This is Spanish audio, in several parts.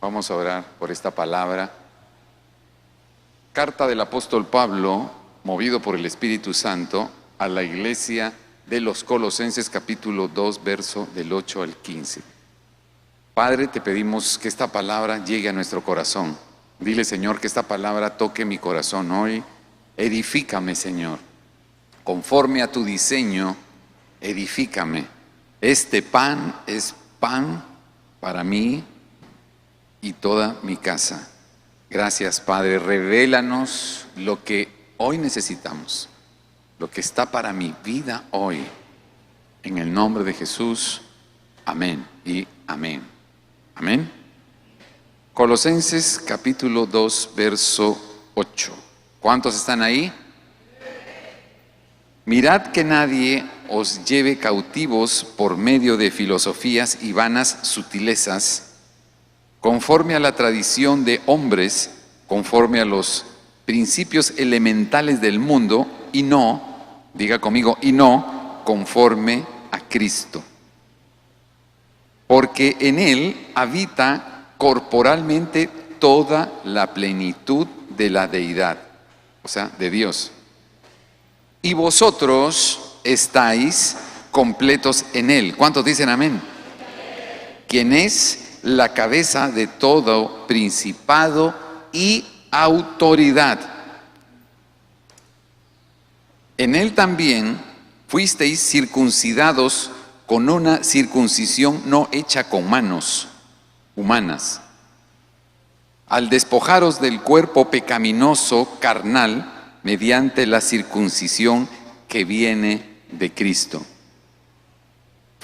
Vamos a orar por esta palabra. Carta del apóstol Pablo, movido por el Espíritu Santo, a la iglesia de los Colosenses, capítulo 2, verso del 8 al 15. Padre, te pedimos que esta palabra llegue a nuestro corazón. Dile, Señor, que esta palabra toque mi corazón hoy. Edifícame, Señor. Conforme a tu diseño, edifícame. Este pan es pan para mí y toda mi casa. Gracias, Padre. Revélanos lo que hoy necesitamos, lo que está para mi vida hoy. En el nombre de Jesús, amén y amén. Amén. Colosenses capítulo 2, verso 8. ¿Cuántos están ahí? Mirad que nadie os lleve cautivos por medio de filosofías y vanas sutilezas, conforme a la tradición de hombres, conforme a los principios elementales del mundo, y no, diga conmigo, y no conforme a Cristo. Porque en Él habita corporalmente toda la plenitud de la deidad, o sea, de Dios. Y vosotros estáis completos en Él. ¿Cuántos dicen amén? Quien es la cabeza de todo principado y autoridad. En Él también fuisteis circuncidados con una circuncisión no hecha con manos humanas, al despojaros del cuerpo pecaminoso carnal mediante la circuncisión que viene de Cristo.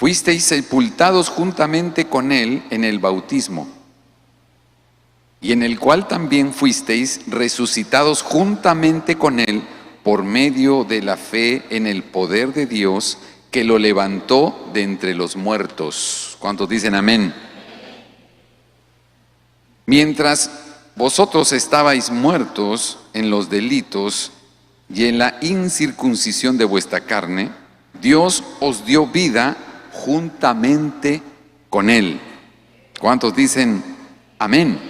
Fuisteis sepultados juntamente con Él en el bautismo, y en el cual también fuisteis resucitados juntamente con Él por medio de la fe en el poder de Dios que lo levantó de entre los muertos. ¿Cuántos dicen amén? Mientras vosotros estabais muertos en los delitos y en la incircuncisión de vuestra carne, Dios os dio vida juntamente con Él. ¿Cuántos dicen amén?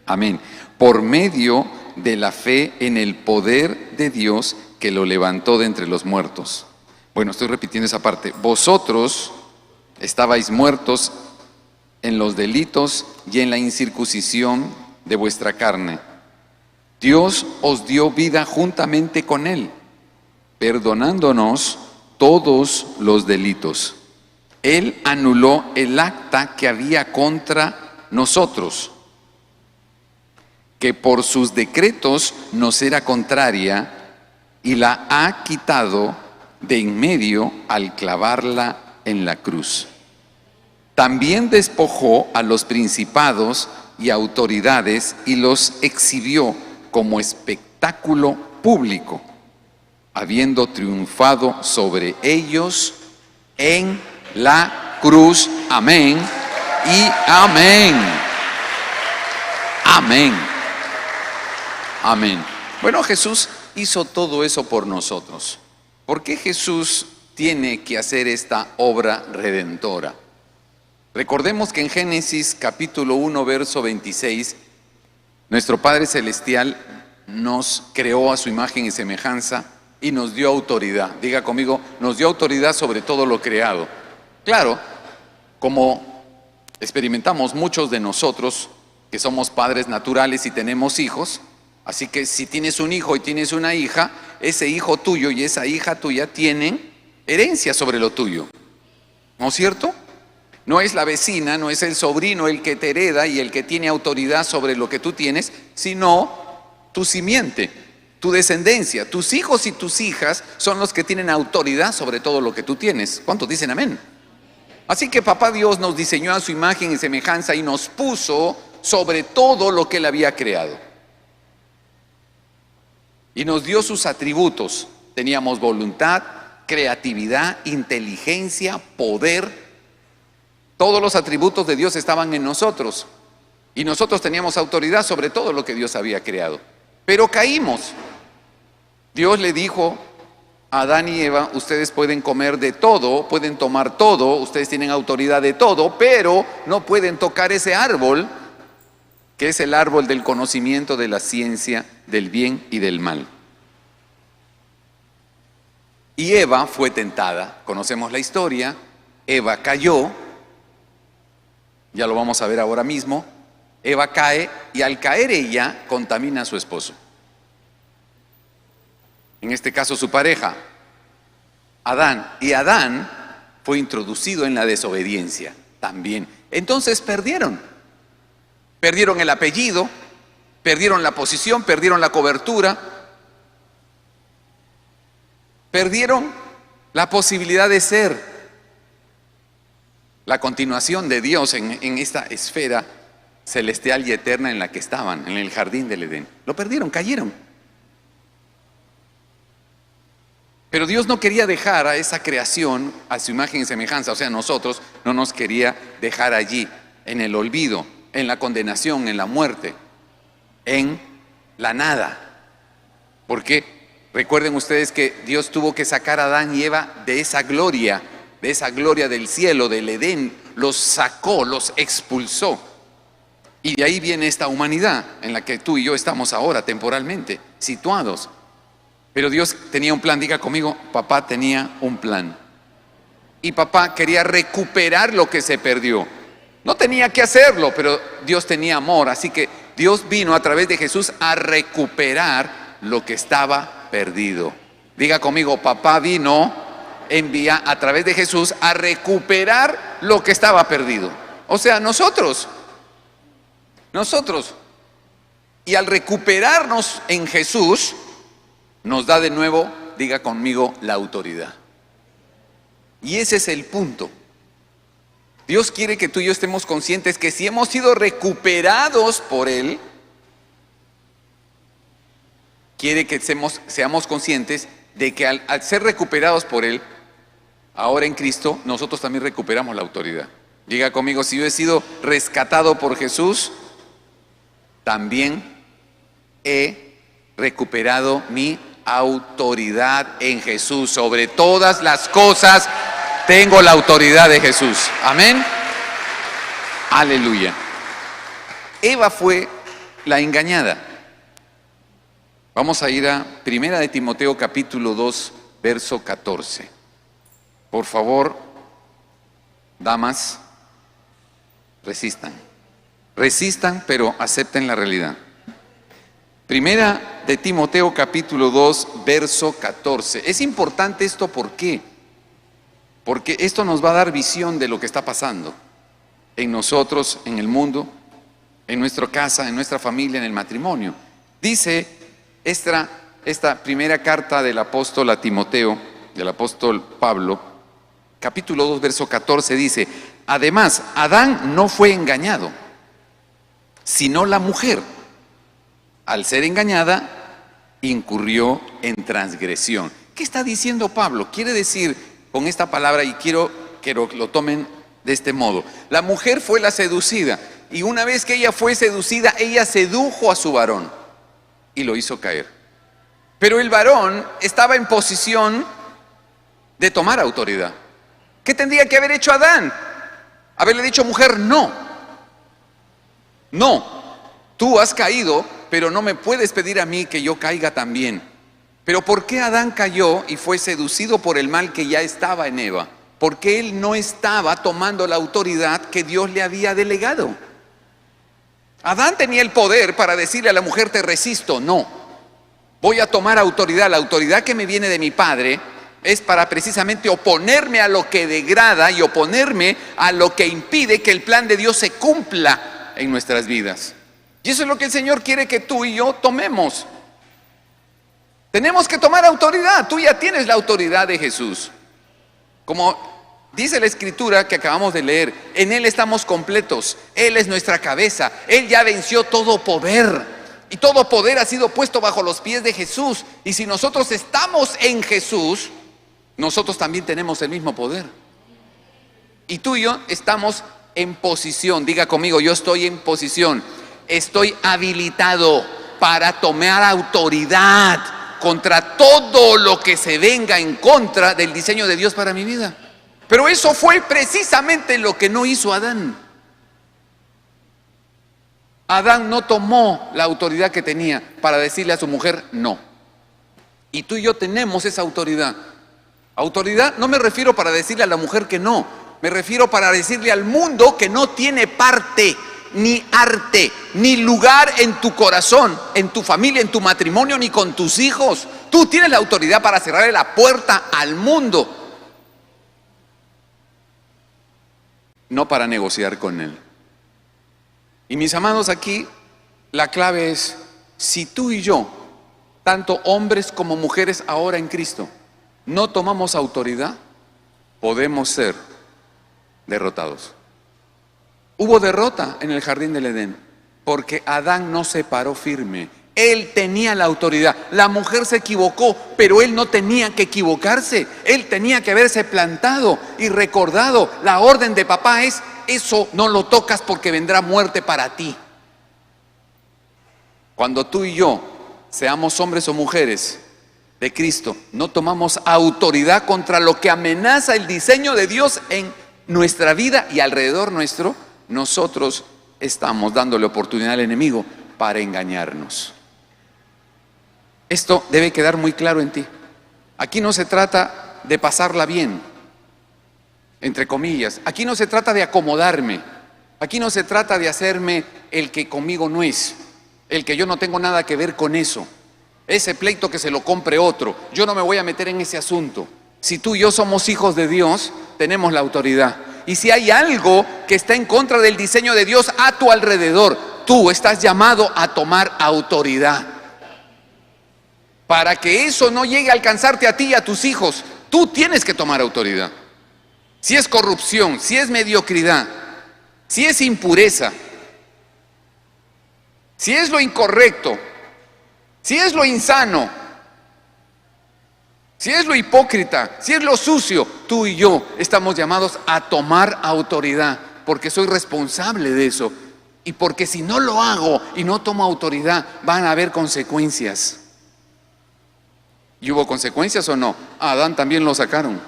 Amén. Por medio de la fe en el poder de Dios que lo levantó de entre los muertos. Bueno, estoy repitiendo esa parte. Vosotros estabais muertos en los delitos y en la incircuncisión de vuestra carne. Dios os dio vida juntamente con Él, perdonándonos todos los delitos. Él anuló el acta que había contra nosotros, que por sus decretos nos era contraria, y la ha quitado de en medio al clavarla en la cruz. También despojó a los principados y autoridades y los exhibió como espectáculo público, habiendo triunfado sobre ellos en la cruz. Amén y amén. Amén. Amén. Bueno, Jesús hizo todo eso por nosotros. ¿Por qué Jesús tiene que hacer esta obra redentora? Recordemos que en Génesis capítulo 1, verso 26, nuestro Padre Celestial nos creó a su imagen y semejanza y nos dio autoridad. Diga conmigo, nos dio autoridad sobre todo lo creado. Claro, como experimentamos muchos de nosotros que somos padres naturales y tenemos hijos, así que si tienes un hijo y tienes una hija, ese hijo tuyo y esa hija tuya tienen herencia sobre lo tuyo, ¿no es cierto? No es la vecina, no es el sobrino el que te hereda y el que tiene autoridad sobre lo que tú tienes, sino tu simiente, tu descendencia. Tus hijos y tus hijas son los que tienen autoridad sobre todo lo que tú tienes. ¿Cuántos dicen amén? Así que Papá Dios nos diseñó a su imagen y semejanza y nos puso sobre todo lo que Él había creado. Y nos dio sus atributos. Teníamos voluntad, creatividad, inteligencia, poder. Todos los atributos de Dios estaban en nosotros y nosotros teníamos autoridad sobre todo lo que Dios había creado. Pero caímos. Dios le dijo Adán y Eva, ustedes pueden comer de todo, pueden tomar todo, ustedes tienen autoridad de todo, pero no pueden tocar ese árbol, que es el árbol del conocimiento de la ciencia del bien y del mal. Y Eva fue tentada, conocemos la historia, Eva cayó, ya lo vamos a ver ahora mismo, Eva cae y al caer ella contamina a su esposo. En este caso su pareja, Adán. Y Adán fue introducido en la desobediencia también. Entonces perdieron el apellido, perdieron la posición, perdieron la cobertura, perdieron la posibilidad de ser la continuación de Dios en esta esfera celestial y eterna en la que estaban, en el jardín del Edén. Lo perdieron, cayeron. Pero Dios no quería dejar a esa creación a su imagen y semejanza, o sea, nosotros no nos quería dejar allí, en el olvido, en la condenación, en la muerte, en la nada. Porque recuerden ustedes que Dios tuvo que sacar a Adán y Eva de esa gloria del cielo, del Edén, los sacó, los expulsó. Y de ahí viene esta humanidad en la que tú y yo estamos ahora temporalmente situados. Pero Dios tenía un plan, diga conmigo, papá tenía un plan. Y papá quería recuperar lo que se perdió. No tenía que hacerlo, pero Dios tenía amor. Así que Dios vino a través de Jesús a recuperar lo que estaba perdido. Diga conmigo, papá vino, envía a través de Jesús a recuperar lo que estaba perdido. O sea, nosotros. Y al recuperarnos en Jesús, nos da de nuevo, diga conmigo, la autoridad. Y ese es el punto. Dios quiere que tú y yo estemos conscientes que si hemos sido recuperados por Él, quiere que seamos conscientes de que al ser recuperados por Él, ahora en Cristo, nosotros también recuperamos la autoridad. Diga conmigo, si yo he sido rescatado por Jesús, también he recuperado mi autoridad en Jesús. Sobre todas las cosas tengo la autoridad de Jesús. Amén. Aleluya. Eva fue la engañada. Vamos a ir a 1 de Timoteo capítulo 2, verso 14. Por favor, damas, resistan, pero acepten la realidad. 1 de Timoteo capítulo 2, verso 14. Es importante esto, ¿por qué? Porque esto nos va a dar visión de lo que está pasando en nosotros, en el mundo, en nuestra casa, en nuestra familia, en el matrimonio. Dice esta primera carta del apóstol a Timoteo, del apóstol Pablo, capítulo 2, verso 14, dice: además, Adán no fue engañado, sino la mujer, al ser engañada, incurrió en transgresión. ¿Qué está diciendo Pablo? Quiere decir con esta palabra, y quiero que lo tomen de este modo: la mujer fue la seducida, y una vez que ella fue seducida, ella sedujo a su varón y lo hizo caer. Pero el varón estaba en posición de tomar autoridad. ¿Qué tendría que haber hecho Adán? Haberle dicho: mujer, no, tú has caído, pero no me puedes pedir a mí que yo caiga también. Pero ¿por qué Adán cayó y fue seducido por el mal que ya estaba en Eva? Porque él no estaba tomando la autoridad que Dios le había delegado. Adán tenía el poder para decirle a la mujer: te resisto. No, voy a tomar autoridad. La autoridad que me viene de mi padre es para precisamente oponerme a lo que degrada y oponerme a lo que impide que el plan de Dios se cumpla en nuestras vidas. Y eso es lo que el Señor quiere que tú y yo tomemos. Tenemos que tomar autoridad. Tú ya tienes la autoridad de Jesús. Como dice la escritura que acabamos de leer, en Él estamos completos. Él es nuestra cabeza. Él ya venció todo poder. Y todo poder ha sido puesto bajo los pies de Jesús. Y si nosotros estamos en Jesús, nosotros también tenemos el mismo poder. Y tú y yo estamos en posición. Diga conmigo: yo estoy en posición. Estoy habilitado para tomar autoridad contra todo lo que se venga en contra del diseño de Dios para mi vida. Pero eso fue precisamente lo que no hizo Adán. Adán no tomó la autoridad que tenía para decirle a su mujer no. Y tú y yo tenemos esa autoridad. Autoridad no me refiero para decirle a la mujer que no, me refiero para decirle al mundo que no tiene parte, ni arte, ni lugar en tu corazón, en tu familia, en tu matrimonio, ni con tus hijos. Tú tienes la autoridad para cerrarle la puerta al mundo, no para negociar con él. Y mis amados, aquí la clave es, si tú y yo, tanto hombres como mujeres ahora en Cristo, no tomamos autoridad, podemos ser derrotados. Hubo derrota en el jardín del Edén, porque Adán no se paró firme. Él tenía la autoridad. La mujer se equivocó, pero él no tenía que equivocarse. Él tenía que haberse plantado y recordado, la orden de papá es, eso no lo tocas porque vendrá muerte para ti. Cuando tú y yo seamos hombres o mujeres de Cristo, no tomamos autoridad contra lo que amenaza el diseño de Dios en nuestra vida y alrededor nuestro, nosotros estamos dándole oportunidad al enemigo para engañarnos. Esto debe quedar muy claro en ti. Aquí no se trata de pasarla bien, entre comillas. Aquí no se trata de acomodarme. Aquí no se trata de hacerme el que conmigo no es, el que yo no tengo nada que ver con eso. Ese pleito que se lo compre otro. Yo no me voy a meter en ese asunto. Si tú y yo somos hijos de Dios, tenemos la autoridad. Y si hay algo que está en contra del diseño de Dios a tu alrededor, tú estás llamado a tomar autoridad. Para que eso no llegue a alcanzarte a ti y a tus hijos, tú tienes que tomar autoridad. Si es corrupción, si es mediocridad, si es impureza, si es lo incorrecto, si es lo insano, si es lo hipócrita, si es lo sucio, tú y yo estamos llamados a tomar autoridad, porque soy responsable de eso. Y porque si no lo hago y no tomo autoridad, van a haber consecuencias. ¿Y hubo consecuencias o no? A Adán también lo sacaron.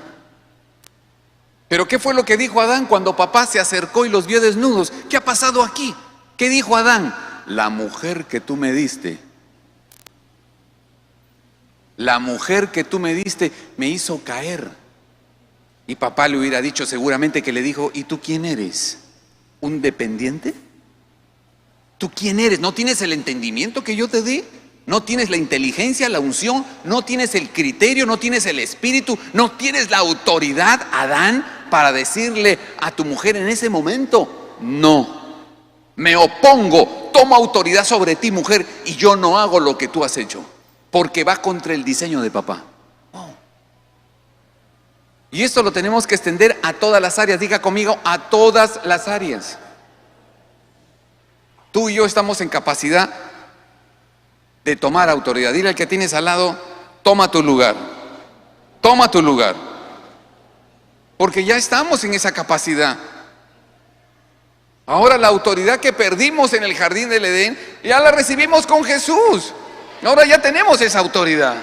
Pero ¿qué fue lo que dijo Adán cuando papá se acercó y los vio desnudos? ¿Qué ha pasado aquí? ¿Qué dijo Adán? La mujer que tú me diste, la mujer que tú me diste me hizo caer. Y papá le hubiera dicho seguramente que le dijo, ¿y tú quién eres? ¿Un dependiente? ¿Tú quién eres? ¿No tienes el entendimiento que yo te di? ¿No tienes la inteligencia, la unción? ¿No tienes el criterio? ¿No tienes el espíritu? ¿No tienes la autoridad, Adán, para decirle a tu mujer en ese momento? No, me opongo, tomo autoridad sobre ti, mujer, y yo no hago lo que tú has hecho, porque va contra el diseño de papá. Y esto lo tenemos que extender a todas las áreas. Diga conmigo, a todas las áreas. Tú y yo estamos en capacidad de tomar autoridad. Dile al que tienes al lado, toma tu lugar. Toma tu lugar. Porque ya estamos en esa capacidad. Ahora la autoridad que perdimos en el jardín del Edén, ya la recibimos con Jesús. Ahora ya tenemos esa autoridad.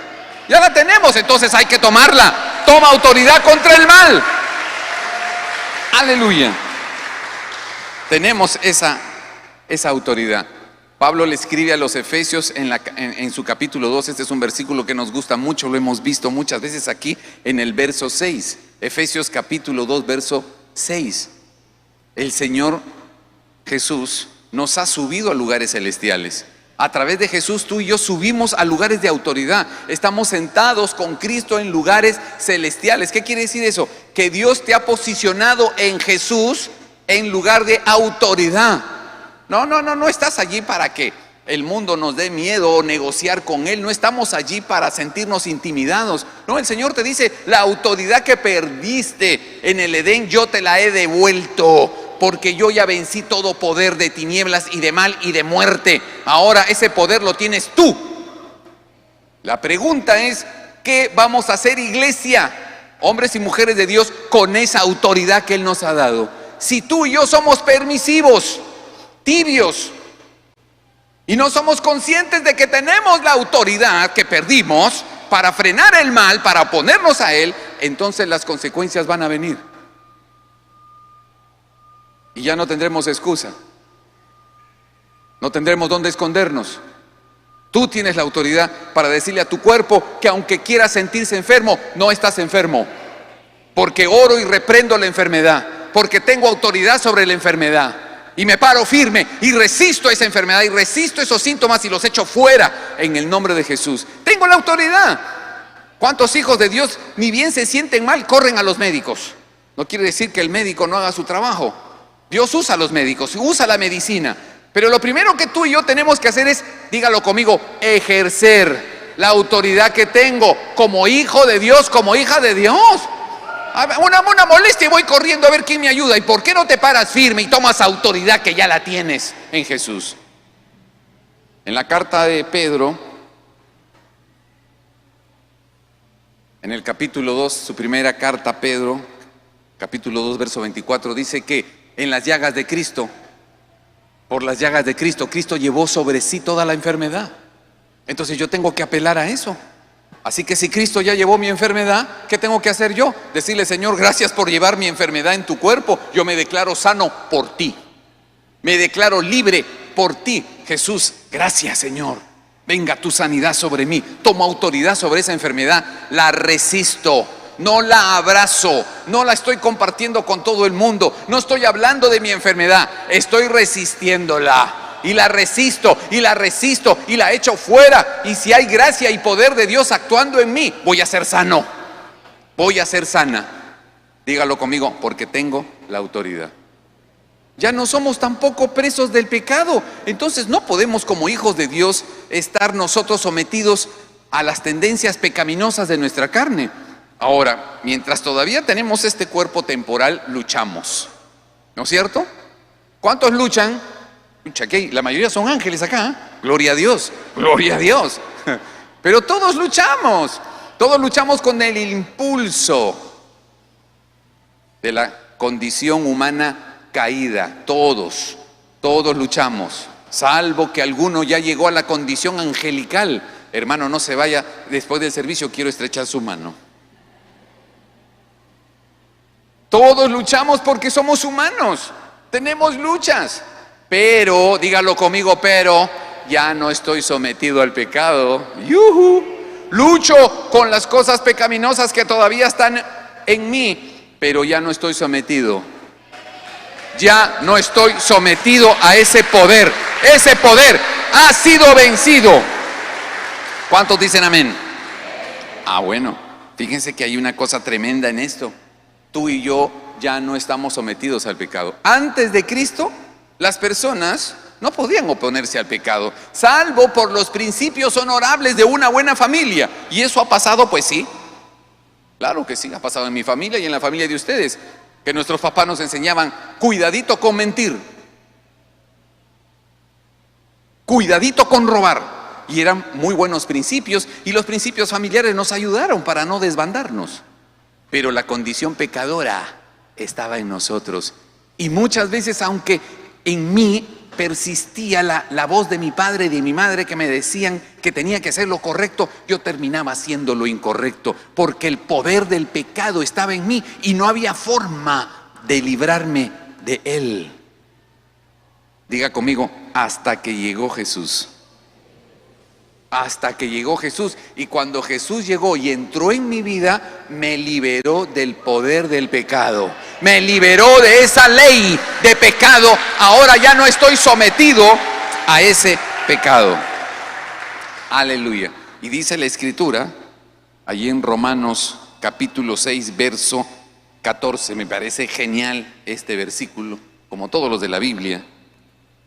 Ya la tenemos, entonces hay que tomarla. Toma autoridad contra el mal. Aleluya. Tenemos esa autoridad. Pablo le escribe a los Efesios en su capítulo 2, este es un versículo que nos gusta mucho, lo hemos visto muchas veces aquí en el verso 6. Efesios capítulo 2, verso 6. El Señor Jesús nos ha subido a lugares celestiales. A través de Jesús tú y yo subimos a lugares de autoridad. Estamos sentados con Cristo en lugares celestiales. ¿Qué quiere decir eso? Que Dios te ha posicionado en Jesús en lugar de autoridad. No estás allí para que el mundo nos dé miedo o negociar con Él. No estamos allí para sentirnos intimidados. No, el Señor te dice, la autoridad que perdiste en el Edén, yo te la he devuelto, porque yo ya vencí todo poder de tinieblas y de mal y de muerte. Ahora ese poder lo tienes tú. La pregunta es, ¿qué vamos a hacer, iglesia? Hombres y mujeres de Dios, con esa autoridad que Él nos ha dado. Si tú y yo somos permisivos, tibios, y no somos conscientes de que tenemos la autoridad que perdimos para frenar el mal, para oponernos a él, entonces las consecuencias van a venir. Y ya no tendremos excusa. No tendremos dónde escondernos. Tú tienes la autoridad para decirle a tu cuerpo que aunque quiera sentirse enfermo, no estás enfermo. Porque oro y reprendo la enfermedad. Porque tengo autoridad sobre la enfermedad. Y me paro firme y resisto esa enfermedad y resisto esos síntomas y los echo fuera en el nombre de Jesús. Tengo la autoridad. ¿Cuántos hijos de Dios ni bien se sienten mal, corren a los médicos? No quiere decir que el médico no haga su trabajo. Dios usa a los médicos, usa la medicina. Pero lo primero que tú y yo tenemos que hacer es, dígalo conmigo, ejercer la autoridad que tengo como hijo de Dios, como hija de Dios. Una molestia y voy corriendo a ver quién me ayuda. ¿Y por qué no te paras firme y tomas autoridad que ya la tienes en Jesús? En la carta de Pedro, en el capítulo 2, su primera carta a Pedro, capítulo 2, verso 24, dice que en las llagas de Cristo, por las llagas de Cristo, Cristo llevó sobre sí toda la enfermedad. Entonces yo tengo que apelar a eso. Así que si Cristo ya llevó mi enfermedad, ¿qué tengo que hacer yo? Decirle: Señor, gracias por llevar mi enfermedad en tu cuerpo. Yo me declaro sano por ti. Me declaro libre por ti. Jesús, gracias, Señor. Venga tu sanidad sobre mí. Tomo autoridad sobre esa enfermedad. La resisto. No la abrazo, no la estoy compartiendo con todo el mundo, no estoy hablando de mi enfermedad, estoy resistiéndola. Y la resisto, y la resisto, y la echo fuera. Y si hay gracia y poder de Dios actuando en mí, voy a ser sano, voy a ser sana. Dígalo conmigo, porque tengo la autoridad. Ya no somos tampoco presos del pecado. Entonces no podemos, como hijos de Dios, estar nosotros sometidos a las tendencias pecaminosas de nuestra carne. Ahora, mientras todavía tenemos este cuerpo temporal, luchamos, ¿no es cierto? ¿Cuántos luchan? La mayoría son ángeles acá, ¿eh? Gloria a Dios, gloria a Dios. Pero todos luchamos con el impulso de la condición humana caída. Todos luchamos, salvo que alguno ya llegó a la condición angelical. Hermano, no se vaya, después del servicio quiero estrechar su mano. Todos luchamos porque somos humanos, tenemos luchas, pero, dígalo conmigo, pero ya no estoy sometido al pecado. ¡Yujú! Lucho con las cosas pecaminosas que todavía están en mí, pero ya no estoy sometido. Ya no estoy sometido a ese poder. Ese poder ha sido vencido. ¿Cuántos dicen amén? Bueno, fíjense que hay una cosa tremenda en esto. Tú y yo ya no estamos sometidos al pecado. Antes de Cristo, las personas no podían oponerse al pecado, salvo por los principios honorables de una buena familia. ¿Y eso ha pasado? Pues sí. Claro que sí, ha pasado en mi familia y en la familia de ustedes, que nuestros papás nos enseñaban: cuidadito con mentir, cuidadito con robar. Y eran muy buenos principios, y los principios familiares nos ayudaron para no desbandarnos. Pero la condición pecadora estaba en nosotros. Y muchas veces, aunque en mí persistía la voz de mi padre y de mi madre que me decían que tenía que hacer lo correcto, yo terminaba haciendo lo incorrecto, porque el poder del pecado estaba en mí y no había forma de librarme de él. Diga conmigo: hasta que llegó Jesús. Hasta que llegó Jesús. Y cuando Jesús llegó y entró en mi vida, me liberó del poder del pecado, me liberó de esa ley de pecado. Ahora ya no estoy sometido a ese pecado. Aleluya. Y dice la Escritura allí en Romanos capítulo 6, verso 14. Me parece genial este versículo, como todos los de la Biblia.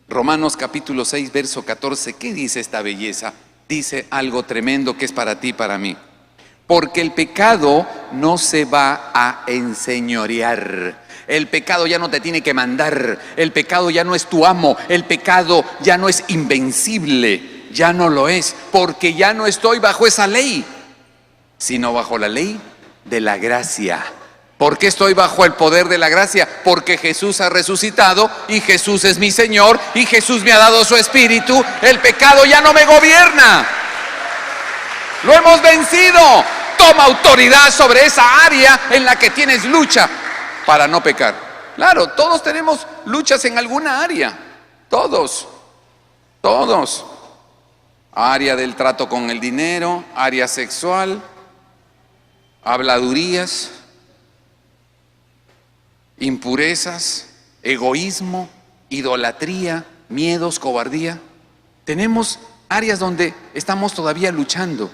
Romanos capítulo 6, verso 14. ¿Qué dice esta belleza? Dice algo tremendo que es para ti y para mí. Porque el pecado no se va a enseñorear. El pecado ya no te tiene que mandar. El pecado ya no es tu amo. El pecado ya no es invencible. Ya no lo es. Porque ya no estoy bajo esa ley, sino bajo la ley de la gracia. ¿Por qué estoy bajo el poder de la gracia? Porque Jesús ha resucitado y Jesús es mi Señor y Jesús me ha dado su Espíritu. El pecado ya no me gobierna. Lo hemos vencido. Toma autoridad sobre esa área en la que tienes lucha para no pecar. Claro, todos tenemos luchas en alguna área. Todos. Área del trato con el dinero, área sexual, habladurías, impurezas, egoísmo, idolatría, miedos, cobardía. Tenemos áreas donde estamos todavía luchando,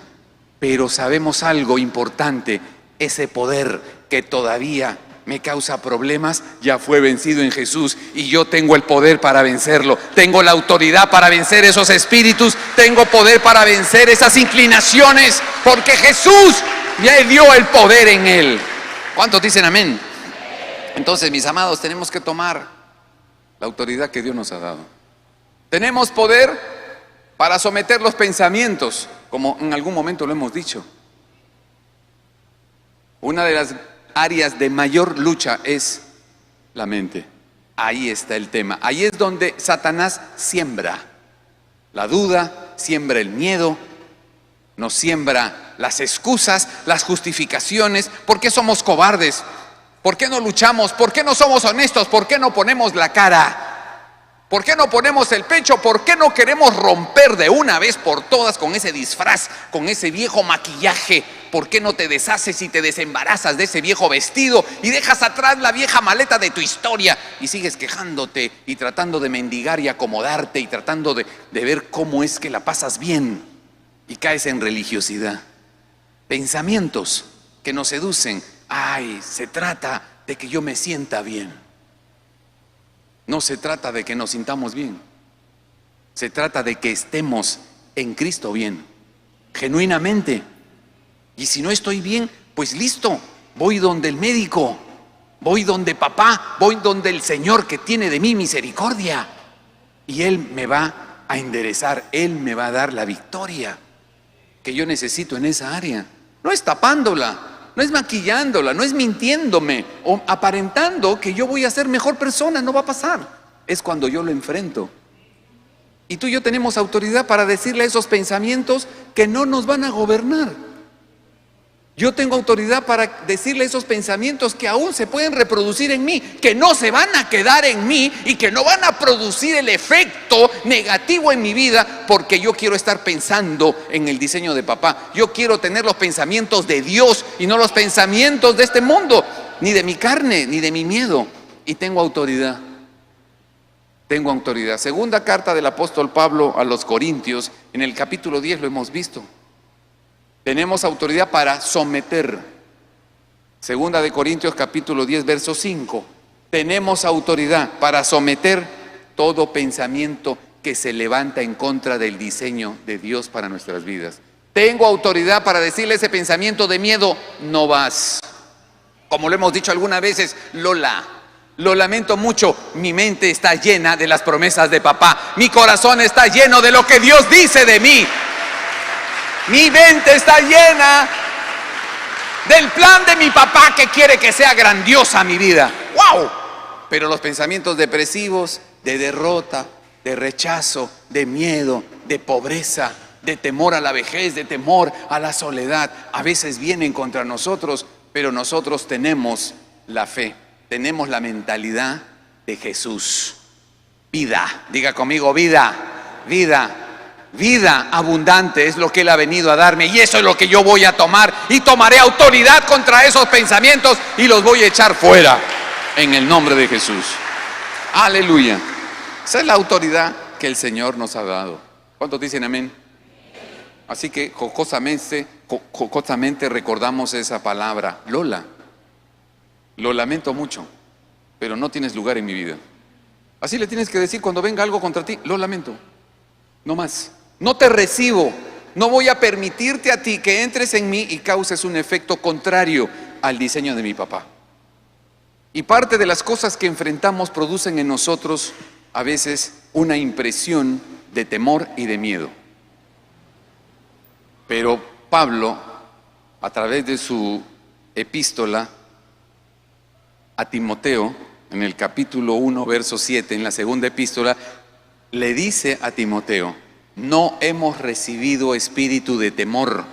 pero sabemos algo importante: ese poder que todavía me causa problemas ya fue vencido en Jesús, y yo tengo el poder para vencerlo. Tengo la autoridad para vencer esos espíritus, tengo poder para vencer esas inclinaciones, porque Jesús me dio el poder en él. ¿Cuántos dicen amén? Entonces, mis amados, tenemos que tomar la autoridad que Dios nos ha dado. Tenemos poder para someter los pensamientos, como en algún momento lo hemos dicho. Una de las áreas de mayor lucha es la mente. Ahí está el tema. Ahí es donde Satanás siembra la duda, siembra el miedo, nos siembra las excusas, las justificaciones. ¿Por qué somos cobardes? ¿Por qué no luchamos? ¿Por qué no somos honestos? ¿Por qué no ponemos la cara? ¿Por qué no ponemos el pecho? ¿Por qué no queremos romper de una vez por todas con ese disfraz, con ese viejo maquillaje? ¿Por qué no te deshaces y te desembarazas de ese viejo vestido y dejas atrás la vieja maleta de tu historia y sigues quejándote y tratando de mendigar y acomodarte y tratando de ver cómo es que la pasas bien, y caes en religiosidad? Pensamientos que nos seducen. Ay, se trata de que yo me sienta bien. No se trata de que nos sintamos bien. Se trata de que estemos en Cristo bien, genuinamente. Y si no estoy bien, pues listo, voy donde el médico, voy donde papá, voy donde el Señor que tiene de mí misericordia. Y Él me va a enderezar, Él me va a dar la victoria que yo necesito en esa área. No es tapándola, no es maquillándola, no es mintiéndome o aparentando que yo voy a ser mejor persona. No va a pasar. Es cuando yo lo enfrento. Y tú y yo tenemos autoridad para decirle a esos pensamientos que no nos van a gobernar. Yo tengo autoridad para decirle a esos pensamientos que aún se pueden reproducir en mí, que no se van a quedar en mí y que no van a producir el efecto negativo en mi vida, porque yo quiero estar pensando en el diseño de papá. Yo quiero tener los pensamientos de Dios y no los pensamientos de este mundo, ni de mi carne, ni de mi miedo. Y tengo autoridad. Tengo autoridad. Segunda carta del apóstol Pablo a los Corintios, en el capítulo 10 lo hemos visto. Tenemos autoridad para someter. Segunda de Corintios capítulo 10 verso 5. Tenemos autoridad para someter todo pensamiento que se levanta en contra del diseño de Dios para nuestras vidas. Tengo autoridad para decirle a ese pensamiento de miedo: no vas. Como lo hemos dicho algunas veces, Lola, lo lamento mucho, mi mente está llena de las promesas de papá. Mi corazón está lleno de lo que Dios dice de mí. Mi mente está llena del plan de mi papá, que quiere que sea grandiosa mi vida. ¡Wow! Pero los pensamientos depresivos, de derrota, de rechazo, de miedo, de pobreza, de temor a la vejez, de temor a la soledad, a veces vienen contra nosotros, pero nosotros tenemos la fe, tenemos la mentalidad de Jesús. Vida, diga conmigo: vida, vida. Vida abundante es lo que Él ha venido a darme, y eso es lo que yo voy a tomar, y tomaré autoridad contra esos pensamientos y los voy a echar fuera en el nombre de Jesús. Aleluya. Esa es la autoridad que el Señor nos ha dado. ¿Cuántos dicen amén? Así que jocosamente recordamos esa palabra: Lola, lo lamento mucho, pero no tienes lugar en mi vida. Así le tienes que decir cuando venga algo contra ti: lo lamento, no más. No te recibo, no voy a permitirte a ti que entres en mí y causes un efecto contrario al diseño de mi papá. Y parte de las cosas que enfrentamos producen en nosotros a veces una impresión de temor y de miedo. Pero Pablo, a través de su epístola, a Timoteo, en el capítulo 1, verso 7, en la segunda epístola, le dice a Timoteo: no hemos recibido espíritu de temor,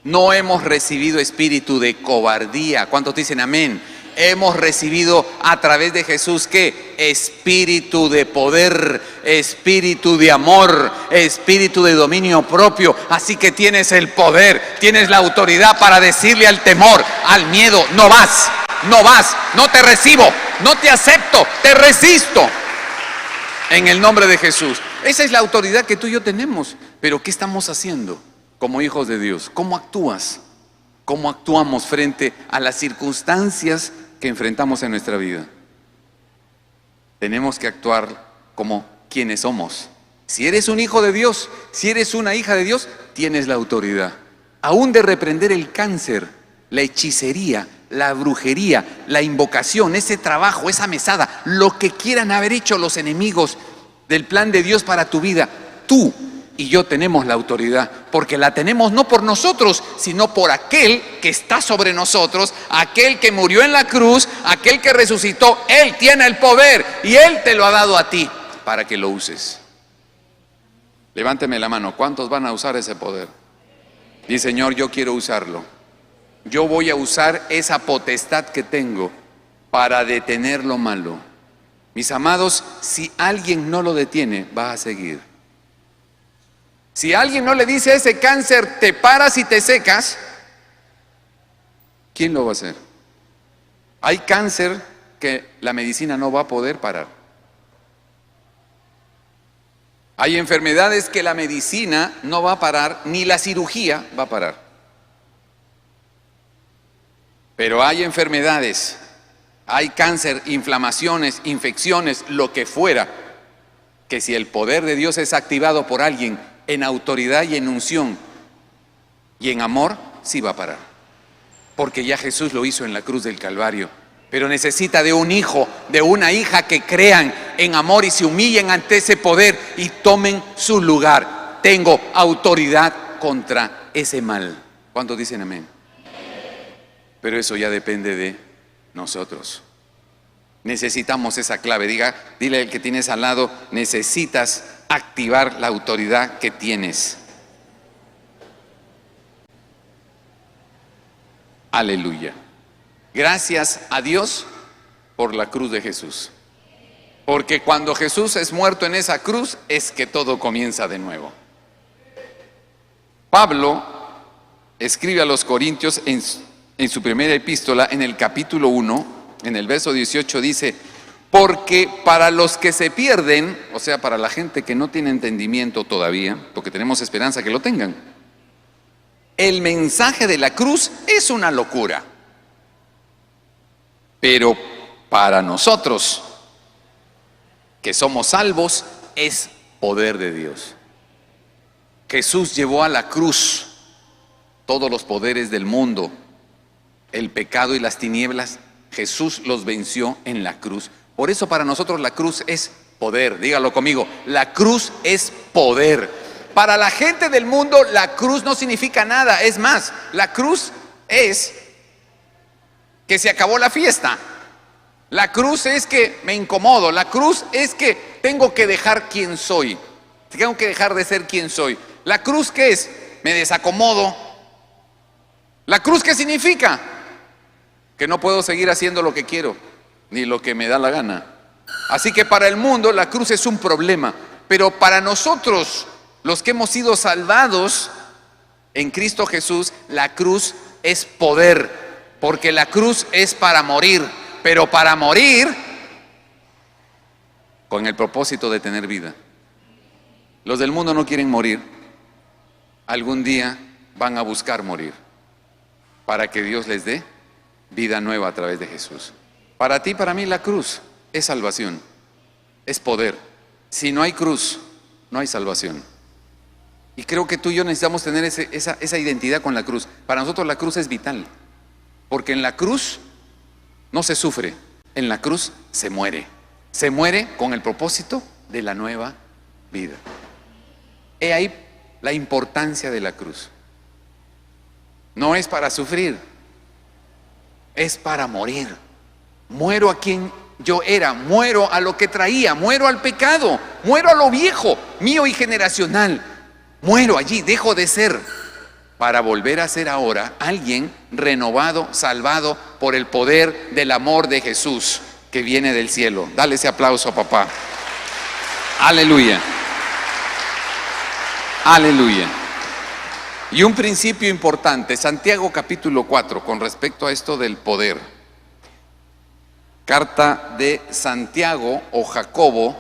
no hemos recibido espíritu de cobardía. ¿Cuántos dicen amén? Hemos recibido a través de Jesús, ¿qué? Espíritu de poder, espíritu de amor, espíritu de dominio propio. Así que tienes el poder, tienes la autoridad para decirle al temor, al miedo: no vas, no vas, no te recibo, no te acepto, te resisto. En el nombre de Jesús. Esa es la autoridad que tú y yo tenemos. Pero ¿qué estamos haciendo como hijos de Dios? ¿Cómo actúas? ¿Cómo actuamos frente a las circunstancias que enfrentamos en nuestra vida? Tenemos que actuar como quienes somos. Si eres un hijo de Dios, si eres una hija de Dios, tienes la autoridad. Aún de reprender el cáncer, la hechicería, la brujería, la invocación, ese trabajo, esa mesada, lo que quieran haber hecho los enemigos del plan de Dios para tu vida, tú y yo tenemos la autoridad, porque la tenemos no por nosotros, sino por aquel que está sobre nosotros, aquel que murió en la cruz, aquel que resucitó. Él tiene el poder y Él te lo ha dado a ti para que lo uses. Levánteme la mano, ¿cuántos van a usar ese poder? Dice: Señor, yo quiero usarlo. Yo voy a usar esa potestad que tengo para detener lo malo. Mis amados, si alguien no lo detiene, va a seguir. Si alguien no le dice a ese cáncer: te paras y te secas, ¿quién lo va a hacer? Hay cáncer que la medicina no va a poder parar. Hay enfermedades que la medicina no va a parar, ni la cirugía va a parar. Pero hay enfermedades, hay cáncer, inflamaciones, infecciones, lo que fuera, que si el poder de Dios es activado por alguien en autoridad y en unción y en amor, sí va a parar. Porque ya Jesús lo hizo en la cruz del Calvario. Pero necesita de un hijo, de una hija que crean en amor y se humillen ante ese poder y tomen su lugar. Tengo autoridad contra ese mal. ¿Cuántos dicen amén? Pero eso ya depende de nosotros. Necesitamos esa clave. Dile al que tienes al lado: necesitas activar la autoridad que tienes. Aleluya. Gracias a Dios por la cruz de Jesús. Porque cuando Jesús es muerto en esa cruz, es que todo comienza de nuevo. Pablo escribe a los Corintios en su primera epístola, en el capítulo 1, en el verso 18, dice: porque para los que se pierden, o sea, para la gente que no tiene entendimiento todavía, porque tenemos esperanza que lo tengan, el mensaje de la cruz es una locura. Pero para nosotros, que somos salvos, es poder de Dios. Jesús llevó a la cruz todos los poderes del mundo, el pecado y las tinieblas. Jesús los venció en la cruz. Por eso para nosotros la cruz es poder. Dígalo conmigo: la cruz es poder. Para la gente del mundo la cruz no significa nada. Es más, la cruz es que se acabó la fiesta. La cruz es que me incomodo. La cruz es que tengo que dejar quien soy. Tengo que dejar de ser quien soy. La cruz, ¿qué es? Me desacomodo. ¿La cruz qué significa? Que no puedo seguir haciendo lo que quiero, ni lo que me da la gana. Así que para el mundo la cruz es un problema. Pero para nosotros, los que hemos sido salvados en Cristo Jesús, la cruz es poder. Porque la cruz es para morir, pero para morir con el propósito de tener vida. Los del mundo no quieren morir. Algún día van a buscar morir para que Dios les dé vida nueva a través de Jesús. Para ti, para mí, la cruz es salvación, es poder. Si no hay cruz, no hay salvación. Y creo que tú y yo necesitamos tener esa identidad con la cruz. Para nosotros la cruz es vital. Porque en la cruz no se sufre, en la cruz se muere. Se muere con el propósito de la nueva vida. He ahí la importancia de la cruz. No es para sufrir, es para morir. muero a quien yo era, muero a lo que traía, muero al pecado, muero a lo viejo, mío y generacional, muero allí, dejo de ser, para volver a ser ahora alguien renovado, salvado por el poder del amor de Jesús que viene del cielo. Dale ese aplauso a papá. Aleluya. Aleluya. Y un principio importante, Santiago capítulo 4, con respecto a esto del poder. Carta de Santiago o Jacobo,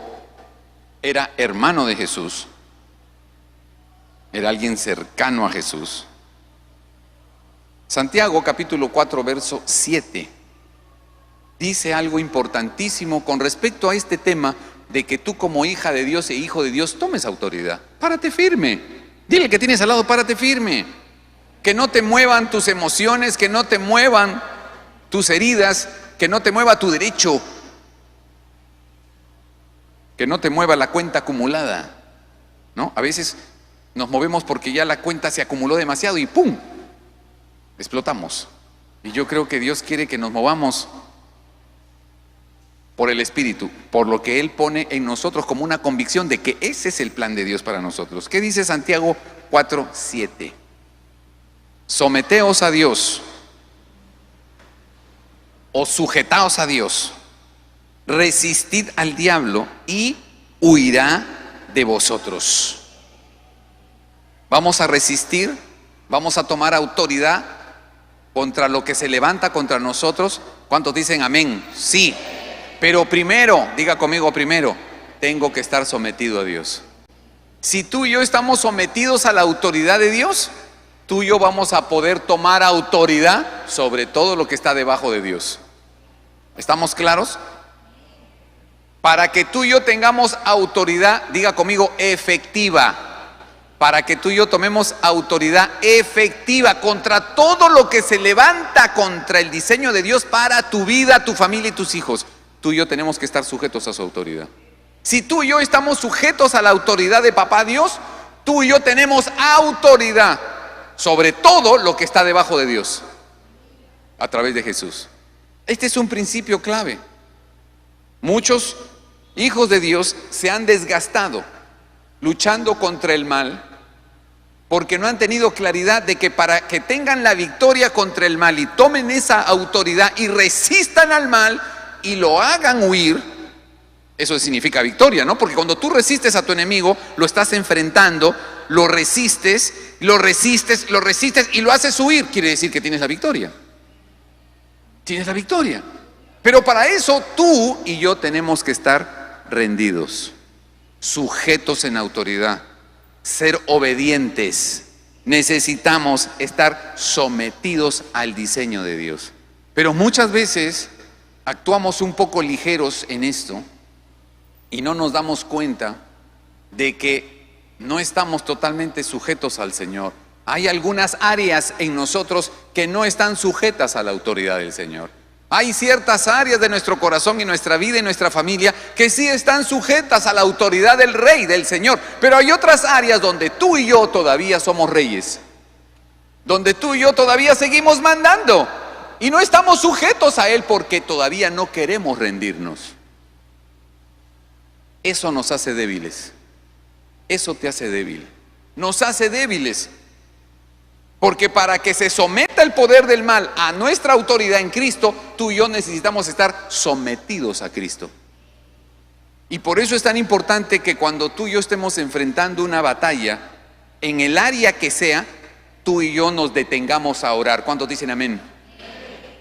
era hermano de Jesús, era alguien cercano a Jesús. Santiago capítulo 4 verso 7 dice algo importantísimo con respecto a este tema de que tú como hija de Dios e hijo de Dios tomes autoridad. Párate firme. Dile que tienes al lado, párate firme. Que no te muevan tus emociones, que no te muevan tus heridas, que no te mueva tu derecho, que no te mueva la cuenta acumulada, ¿no? A veces nos movemos porque ya la cuenta se acumuló demasiado y ¡pum!, explotamos. Y yo creo que Dios quiere que nos movamos por el Espíritu, por lo que Él pone en nosotros como una convicción de que ese es el plan de Dios para nosotros. ¿Qué dice Santiago 4:7? Someteos a Dios, o sujetaos a Dios, resistid al diablo y huirá de vosotros. Vamos a resistir, vamos a tomar autoridad contra lo que se levanta contra nosotros. ¿Cuántos dicen amén? Sí. Pero primero, diga conmigo primero, tengo que estar sometido a Dios. Si tú y yo estamos sometidos a la autoridad de Dios, tú y yo vamos a poder tomar autoridad sobre todo lo que está debajo de Dios. ¿Estamos claros? Para que tú y yo tengamos autoridad, diga conmigo, efectiva. Para que tú y yo tomemos autoridad efectiva contra todo lo que se levanta contra el diseño de Dios para tu vida, tu familia y tus hijos. Tú y yo tenemos que estar sujetos a su autoridad. Si tú y yo estamos sujetos a la autoridad de papá Dios, tú y yo tenemos autoridad sobre todo lo que está debajo de Dios a través de Jesús. Este es un principio clave. Muchos hijos de Dios se han desgastado luchando contra el mal porque no han tenido claridad de que para que tengan la victoria contra el mal y tomen esa autoridad y resistan al mal y lo hagan huir, eso significa victoria, ¿no? Porque cuando tú resistes a tu enemigo, lo estás enfrentando, lo resistes y lo haces huir, quiere decir que tienes la victoria. Tienes la victoria. Pero para eso tú y yo tenemos que estar rendidos, sujetos en autoridad, ser obedientes. Necesitamos estar sometidos al diseño de Dios. Pero muchas veces actuamos un poco ligeros en esto y no nos damos cuenta de que no estamos totalmente sujetos al Señor. Hay algunas áreas en nosotros que no están sujetas a la autoridad del Señor. Hay ciertas áreas de nuestro corazón y nuestra vida y nuestra familia que sí están sujetas a la autoridad del Rey, del Señor. Pero hay otras áreas donde tú y yo todavía somos reyes, donde tú y yo todavía seguimos mandando y no estamos sujetos a Él porque todavía no queremos rendirnos. Eso nos hace débiles. Eso te hace débil. Nos hace débiles. Porque para que se someta el poder del mal a nuestra autoridad en Cristo, tú y yo necesitamos estar sometidos a Cristo. Y por eso es tan importante que cuando tú y yo estemos enfrentando una batalla, en el área que sea, tú y yo nos detengamos a orar. ¿Cuántos dicen amén?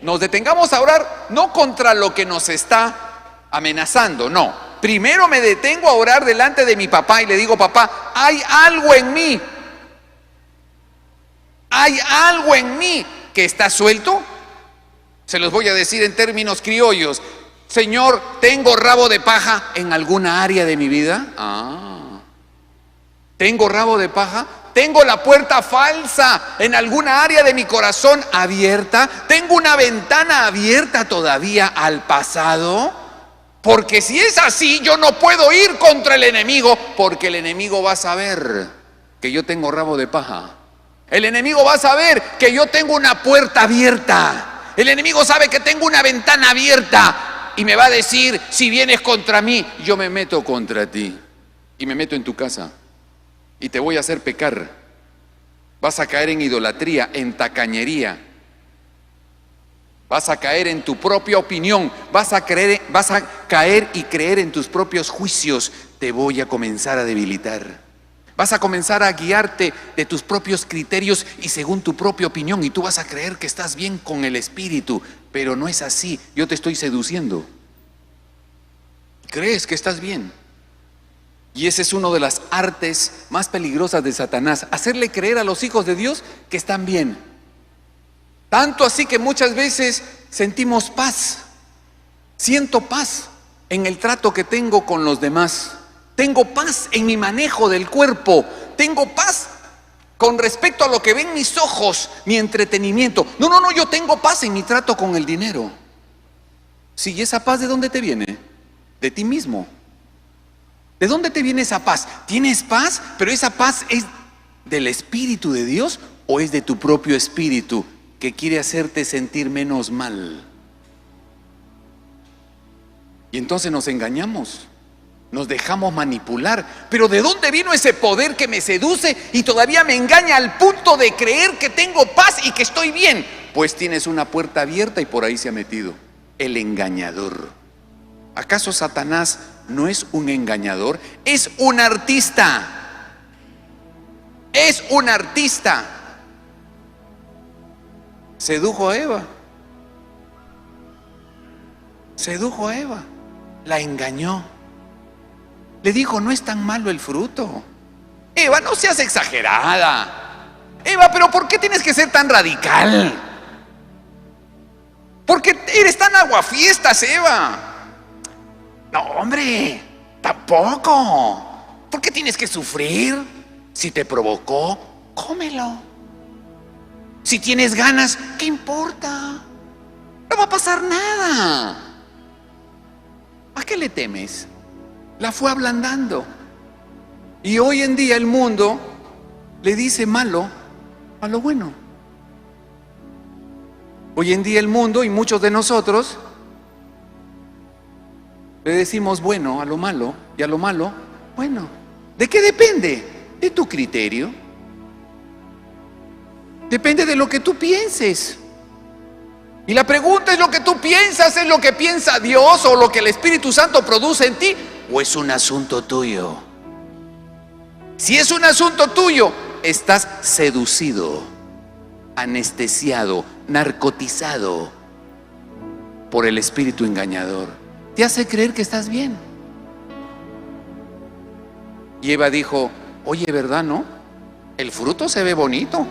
Nos detengamos a orar no contra lo que nos está amenazando, no. Primero me detengo a orar delante de mi papá y le digo: papá, hay algo en mí. ¿Hay algo en mí que está suelto? Se los voy a decir en términos criollos. Señor, ¿tengo rabo de paja en alguna área de mi vida? ¿Tengo rabo de paja? ¿Tengo la puerta falsa en alguna área de mi corazón abierta? ¿Tengo una ventana abierta todavía al pasado? Porque si es así, yo no puedo ir contra el enemigo, porque el enemigo va a saber que yo tengo rabo de paja. El enemigo va a saber que yo tengo una puerta abierta. El enemigo sabe que tengo una ventana abierta. y me va a decir, si vienes contra mí, yo me meto contra ti y me meto en tu casa y te voy a hacer pecar. Vas a caer en idolatría, en tacañería. Vas a caer en tu propia opinión, vas a caer y creer en tus propios juicios. Te voy a comenzar a debilitar. Vas a comenzar a guiarte de tus propios criterios y según tu propia opinión, y tú vas a creer que estás bien con el espíritu, pero no es así. Yo te estoy seduciendo. Crees que estás bien. Y ese es uno de las artes más peligrosas de Satanás, hacerle creer a los hijos de Dios que están bien. Tanto así que muchas veces sentimos paz. Siento paz en el trato que tengo con los demás. Tengo paz en mi manejo del cuerpo. Tengo paz con respecto a lo que ven mis ojos, mi entretenimiento. No, yo tengo paz en mi trato con el dinero. Sí, ¿y esa paz de dónde te viene? De ti mismo. ¿De dónde te viene esa paz? ¿Tienes paz? Pero esa paz ¿es del Espíritu de Dios o es de tu propio espíritu que quiere hacerte sentir menos mal? Y entonces nos engañamos, nos dejamos manipular. Pero ¿de dónde vino ese poder que me seduce y todavía me engaña al punto de creer que tengo paz y que estoy bien? Pues tienes una puerta abierta y por ahí se ha metido el engañador. ¿Acaso Satanás no es un engañador? Es un artista. Es un artista. Sedujo a Eva. Sedujo a Eva. La engañó. Le dijo, no es tan malo el fruto. Eva, no seas exagerada. Eva, pero ¿por qué tienes que ser tan radical? ¿Por qué eres tan aguafiestas, Eva? No, hombre, tampoco. ¿Por qué tienes que sufrir? Si te provocó, cómelo. Si tienes ganas, ¿qué importa? No va a pasar nada. ¿A qué le temes? La fue ablandando. Y hoy en día el mundo le dice malo a lo bueno. Hoy en día el mundo y muchos de nosotros le decimos bueno a lo malo y a lo malo bueno. ¿De qué depende? De tu criterio. Depende de lo que tú pienses. Y la pregunta es, ¿lo que tú piensas es lo que piensa Dios o lo que el Espíritu Santo produce en ti? ¿O es un asunto tuyo? Si es un asunto tuyo, estás seducido, anestesiado, narcotizado por el espíritu engañador. Te hace creer que estás bien. Y Eva dijo, oye, ¿verdad, no? El fruto se ve bonito,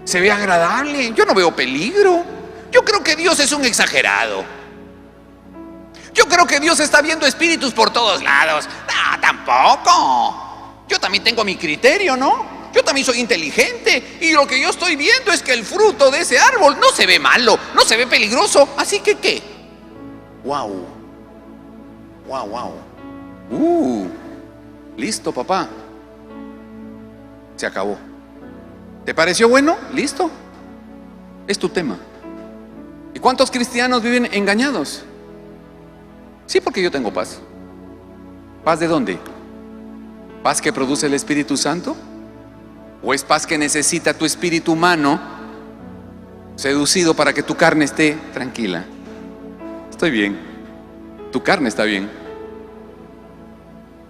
se ve agradable, yo no veo peligro. Yo creo que Dios es un exagerado. Yo creo que Dios está viendo espíritus por todos lados. No, tampoco. Yo también tengo mi criterio, ¿no? Yo también soy inteligente. Y lo que yo estoy viendo es que el fruto de ese árbol no se ve malo, no se ve peligroso. Así que, ¿qué? Wow. Listo, papá. Se acabó. ¿Te pareció bueno? Listo. Es tu tema. ¿Y cuántos cristianos viven engañados? Sí, porque yo tengo paz. ¿Paz de dónde? ¿Paz que produce el Espíritu Santo? ¿O es paz que necesita tu espíritu humano seducido para que tu carne esté tranquila? Estoy bien. Tu carne está bien.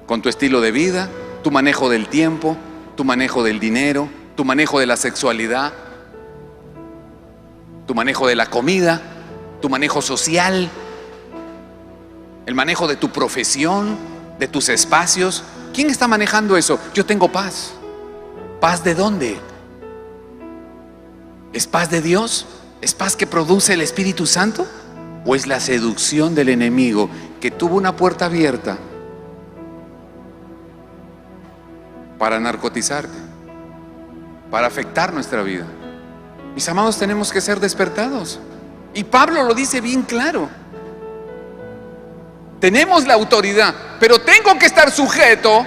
Con tu estilo de vida, tu manejo del tiempo, tu manejo del dinero, tu manejo de la sexualidad, tu manejo de la comida, tu manejo social, el manejo de tu profesión, de tus espacios. ¿Quién está manejando eso? Yo tengo paz. ¿Paz de dónde? ¿Es paz de Dios? ¿Es paz que produce el Espíritu Santo? ¿O es la seducción del enemigo que tuvo una puerta abierta para narcotizarte, para afectar nuestra vida? Mis amados, tenemos que ser despertados. Y Pablo lo dice bien claro. Tenemos la autoridad, pero tengo que estar sujeto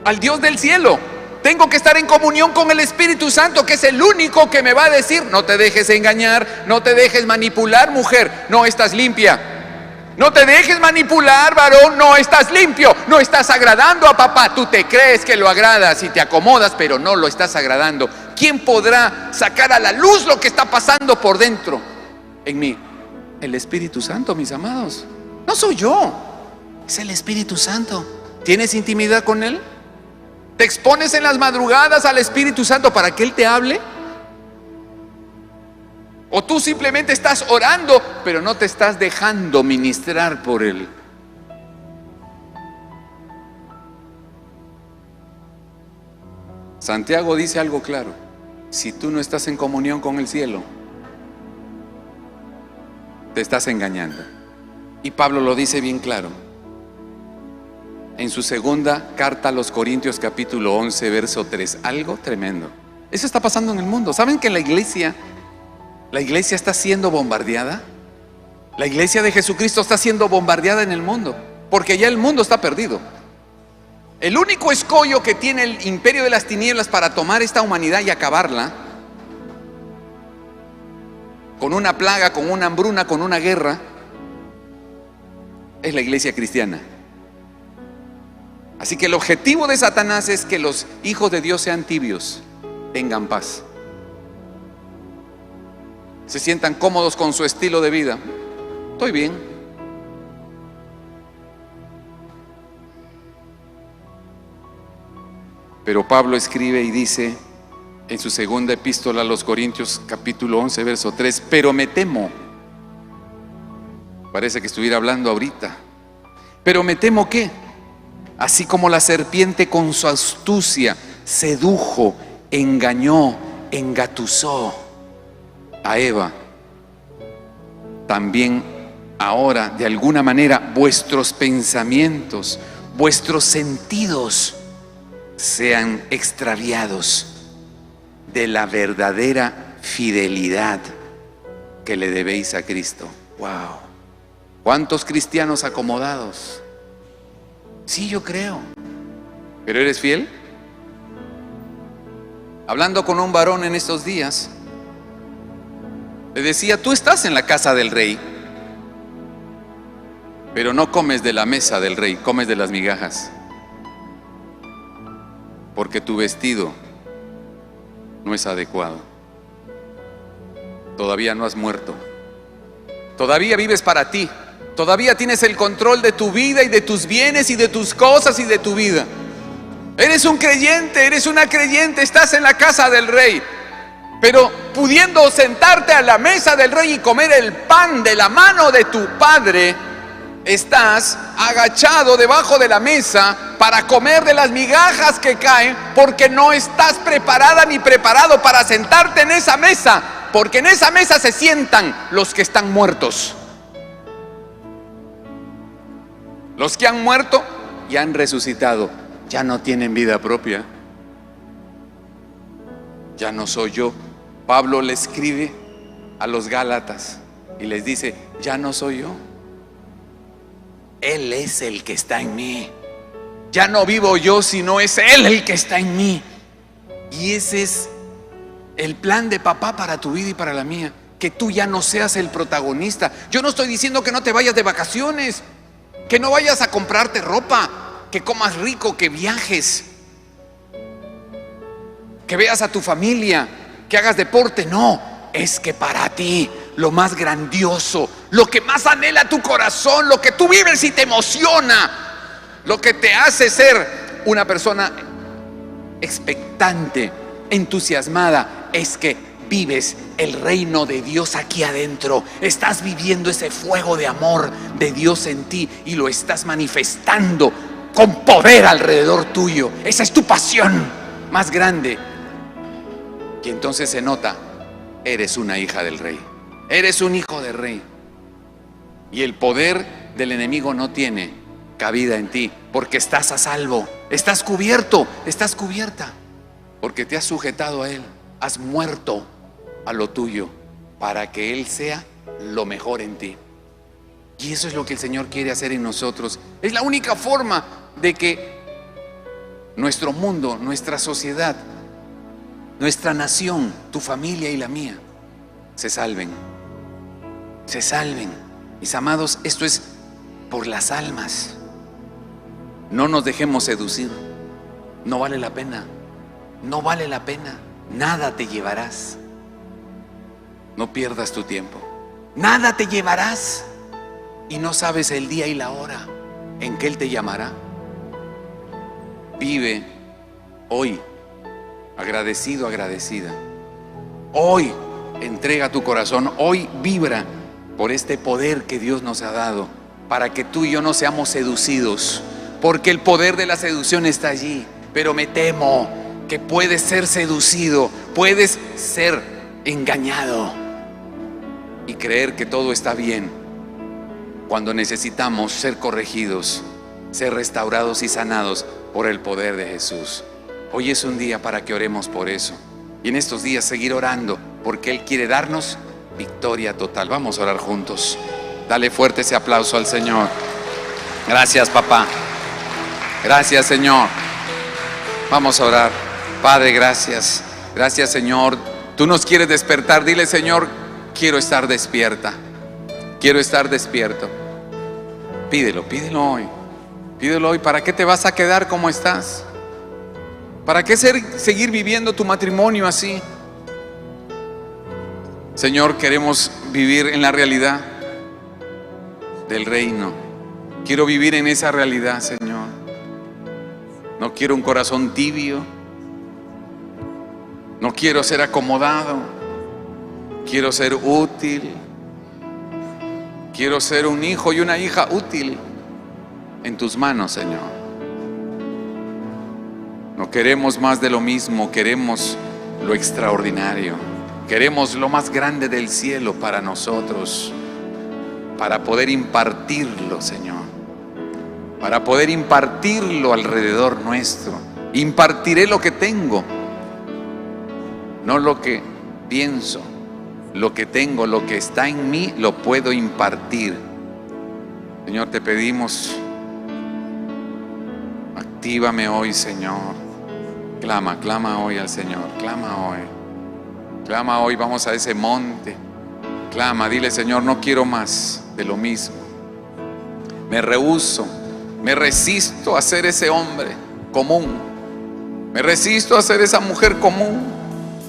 al Dios del cielo. Tengo que estar en comunión con el Espíritu Santo, que es el único que me va a decir, no te dejes engañar, no te dejes manipular, mujer, no estás limpia. No te dejes manipular, varón, no estás limpio, no estás agradando a papá. Tú te crees que lo agradas y te acomodas, pero no lo estás agradando. ¿Quién podrá sacar a la luz lo que está pasando por dentro en mí? El Espíritu Santo, mis amados. No soy yo, es el Espíritu Santo. ¿Tienes intimidad con Él? ¿Te expones en las madrugadas al Espíritu Santo para que Él te hable? ¿O tú simplemente estás orando, pero no te estás dejando ministrar por Él? Santiago dice algo claro: si tú no estás en comunión con el cielo, te estás engañando. Y Pablo lo dice bien claro en su segunda carta a los Corintios, capítulo 11, verso 3. Algo tremendo. Eso está pasando en el mundo. ¿Saben que la iglesia está siendo bombardeada? La iglesia de Jesucristo está siendo bombardeada en el mundo, porque ya el mundo está perdido. El único escollo que tiene el imperio de las tinieblas para tomar esta humanidad y acabarla, con una plaga, con una hambruna, con una guerra, es la iglesia cristiana. Así que el objetivo de Satanás es que los hijos de Dios sean tibios, tengan paz, se sientan cómodos con su estilo de vida. Estoy bien. Pero Pablo escribe y dice en su segunda epístola a los Corintios, capítulo 11, verso 3: pero me temo. Parece que estuviera hablando ahorita. Pero me temo que, así como la serpiente con su astucia sedujo, engañó, engatusó a Eva, también ahora de alguna manera vuestros pensamientos, vuestros sentidos sean extraviados de la verdadera fidelidad que le debéis a Cristo. Wow. ¿Cuántos cristianos acomodados? Sí, yo creo. ¿Pero eres fiel? Hablando con un varón en estos días, le decía: tú estás en la casa del rey, pero no comes de la mesa del rey, comes de las migajas, porque tu vestido no es adecuado. Todavía no has muerto, todavía vives para ti, todavía tienes el control de tu vida y de tus bienes y de tus cosas y de tu vida. Eres un creyente, eres una creyente, estás en la casa del rey, pero pudiendo sentarte a la mesa del rey y comer el pan de la mano de tu padre, estás agachado debajo de la mesa para comer de las migajas que caen, porque no estás preparada ni preparado para sentarte en esa mesa, porque en esa mesa se sientan los que están muertos. Los que han muerto y han resucitado ya no tienen vida propia. Ya no soy yo. Pablo le escribe a los Gálatas y les dice: ya no soy yo, Él es el que está en mí. Ya no vivo yo, sino es Él el que está en mí. Y ese es el plan de papá para tu vida y para la mía, que tú ya no seas el protagonista. Yo no estoy diciendo que no te vayas de vacaciones, que no vayas a comprarte ropa, que comas rico, que viajes, que veas a tu familia, que hagas deporte. No, es que para ti lo más grandioso, lo que más anhela tu corazón, lo que tú vives y te emociona, lo que te hace ser una persona expectante, entusiasmada, es que vives el reino de Dios aquí adentro. Estás viviendo ese fuego de amor de Dios en ti y lo estás manifestando con poder alrededor tuyo. Esa es tu pasión más grande. Y entonces se nota: eres una hija del rey, eres un hijo del rey. Y el poder del enemigo no tiene cabida en ti, porque estás a salvo, estás cubierto, estás cubierta, porque te has sujetado a Él, has muerto a lo tuyo para que Él sea lo mejor en ti. Y eso es lo que el Señor quiere hacer en nosotros. Es la única forma de que nuestro mundo, nuestra sociedad, nuestra nación, tu familia y la mía, se salven. Se salven. Mis amados, esto es por las almas. No nos dejemos seducir. No vale la pena. No vale la pena. Nada te llevarás. No pierdas tu tiempo. Nada te llevarás. Y no sabes el día y la hora en que Él te llamará. Vive hoy agradecido, agradecida. Hoy entrega tu corazón. Hoy vibra por este poder que Dios nos ha dado, para que tú y yo no seamos seducidos, porque el poder de la seducción está allí. Pero me temo que puedes ser seducido, puedes ser engañado y creer que todo está bien, cuando necesitamos ser corregidos, ser restaurados y sanados por el poder de Jesús. Hoy es un día para que oremos por eso, y en estos días seguir orando, porque Él quiere darnos victoria total. Vamos a orar juntos. Dale fuerte ese aplauso al Señor. Gracias, papá. Gracias, Señor. Vamos a orar. Padre, gracias. Gracias, Señor. Tú nos quieres despertar. Dile, Señor, quiero estar despierta. Quiero estar despierto. Pídelo, pídelo hoy. Pídelo hoy. ¿Para qué te vas a quedar como estás? ¿Para qué seguir viviendo tu matrimonio así? Señor, queremos vivir en la realidad del reino. Quiero vivir en esa realidad, Señor. No quiero un corazón tibio. No quiero ser acomodado. Quiero ser útil. Quiero ser un hijo y una hija útil en tus manos, Señor. No queremos más de lo mismo, queremos lo extraordinario. Queremos lo más grande del cielo para nosotros, para poder impartirlo, Señor, para poder impartirlo alrededor nuestro. Impartiré lo que tengo, no lo que pienso. Lo que tengo, lo que está en mí, lo puedo impartir. Señor, te pedimos, actívame hoy, Señor. Clama, clama hoy al Señor, clama hoy. Clama hoy, vamos a ese monte. Clama, dile, Señor, no quiero más de lo mismo. Me rehúso, me resisto a ser ese hombre común. Me resisto a ser esa mujer común.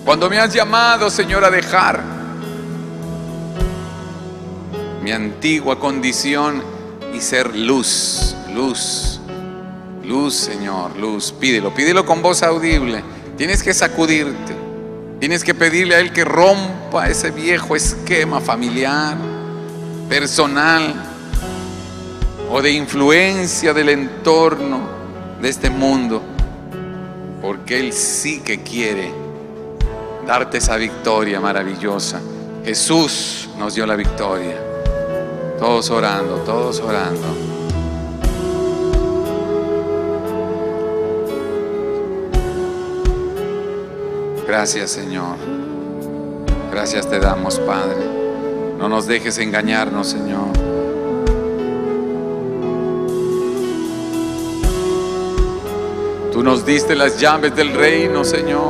Cuando me has llamado, Señor, a dejar mi antigua condición y ser luz, luz, luz, Señor, luz. Pídelo, pídelo con voz audible. Tienes que sacudirte. Tienes que pedirle a Él que rompa ese viejo esquema familiar, personal o de influencia del entorno de este mundo, porque Él sí que quiere darte esa victoria maravillosa. Jesús nos dio la victoria. Todos orando, todos orando. Gracias, Señor. Gracias te damos, Padre. No nos dejes engañarnos, Señor. Tú nos diste las llaves del reino, Señor.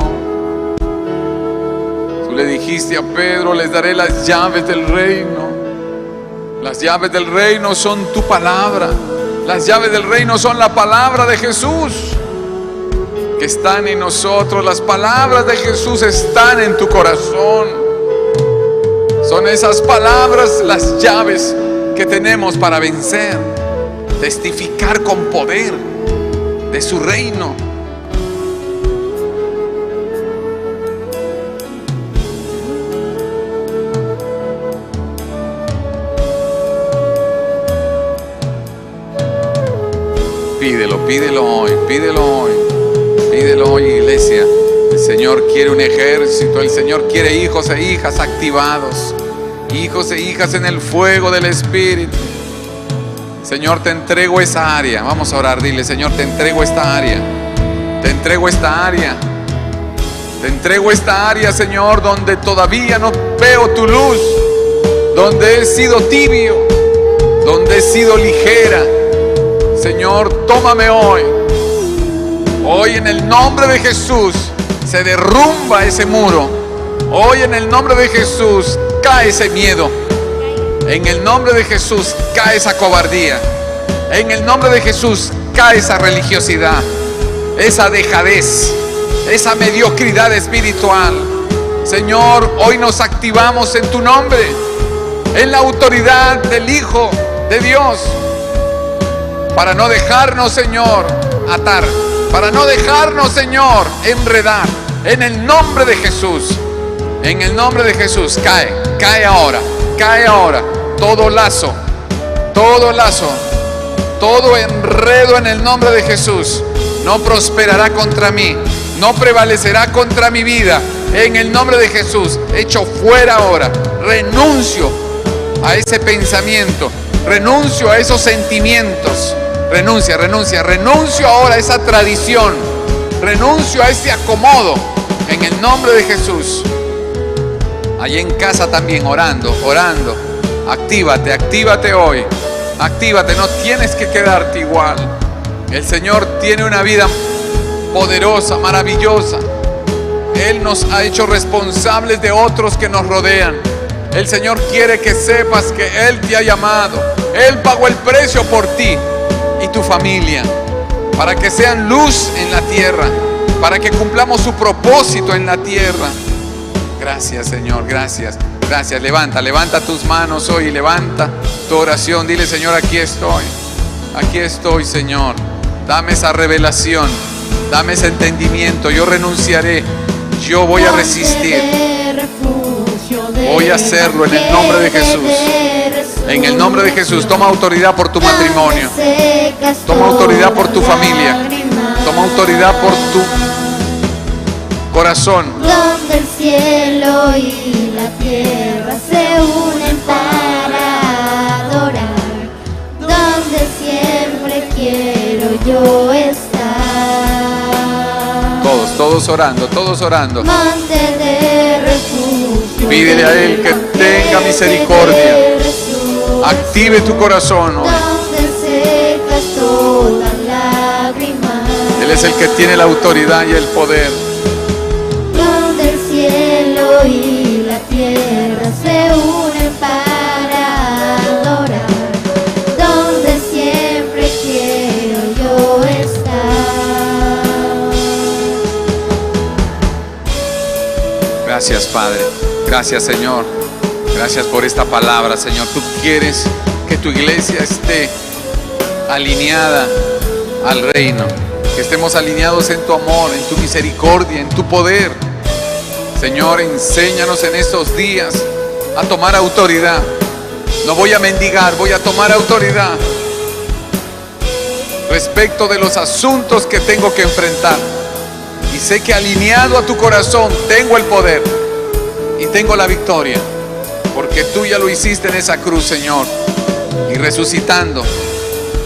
Tú le dijiste a Pedro, les daré las llaves del reino. Las llaves del reino son tu palabra. Las llaves del reino son la palabra de Jesús que están en nosotros. Las palabras de Jesús están en tu corazón. Son esas palabras las llaves que tenemos para vencer, testificar con poder de su reino. Pídelo, pídelo hoy, pídelo hoy, pídelo hoy, iglesia. El Señor quiere un ejército, el Señor quiere hijos e hijas activados, hijos e hijas en el fuego del Espíritu. Señor, te entrego esa área. Vamos a orar, dile, Señor, te entrego esta área. Te entrego esta área. Te entrego esta área, Señor, donde todavía no veo tu luz, donde he sido tibio, donde he sido ligera. Señor, tómame hoy. Hoy en el nombre de Jesús se derrumba ese muro. Hoy en el nombre de Jesús cae ese miedo. En el nombre de Jesús cae esa cobardía. En el nombre de Jesús, cae esa religiosidad, esa dejadez, esa mediocridad espiritual. Señor, hoy nos activamos en tu nombre, en la autoridad del Hijo de Dios, para no dejarnos, Señor, atar, para no dejarnos, Señor, enredar. En el nombre de Jesús, en el nombre de Jesús, cae ahora, todo lazo, todo enredo en el nombre de Jesús. No prosperará contra mí, no prevalecerá contra mi vida. En el nombre de Jesús, echo fuera ahora. Renuncio a ese pensamiento, renuncio a esos sentimientos. Renuncio ahora a esa tradición, renuncio a ese acomodo. En el nombre de Jesús. Allí en casa también orando. Actívate hoy. Actívate, no tienes que quedarte igual. El Señor tiene una vida poderosa, maravillosa. Él nos ha hecho responsables de otros que nos rodean. El Señor quiere que sepas que Él te ha llamado. Él pagó el precio por ti y tu familia, para que sean luz en la tierra, para que cumplamos su propósito en la tierra. Gracias, Señor, gracias. Levanta tus manos hoy, levanta tu oración. Dile: Señor, aquí estoy, Señor. Dame esa revelación, dame ese entendimiento. Yo renunciaré, yo voy a resistir, voy a hacerlo en el nombre de Jesús. En el nombre de Jesús, toma autoridad por tu matrimonio, toma autoridad por tu familia, toma autoridad por tu corazón. Donde el cielo y la tierra se unen para adorar, donde siempre quiero yo estar. Todos orando. Monte de refugio. Pídele a Él que tenga misericordia. Active tu corazón hoy. Donde secas toda lágrima. Él es el que tiene la autoridad y el poder. Donde el cielo y la tierra se unen para adorar, donde siempre quiero yo estar. Gracias, Padre. Gracias, Señor. Gracias por esta palabra, Señor. Tú quieres que tu iglesia esté alineada al reino, que estemos alineados en tu amor, en tu misericordia, en tu poder. Señor, enséñanos en estos días a tomar autoridad. No voy a mendigar, voy a tomar autoridad respecto de los asuntos que tengo que enfrentar. Y sé que alineado a tu corazón tengo el poder y tengo la victoria, porque tú ya lo hiciste en esa cruz, Señor. Y resucitando,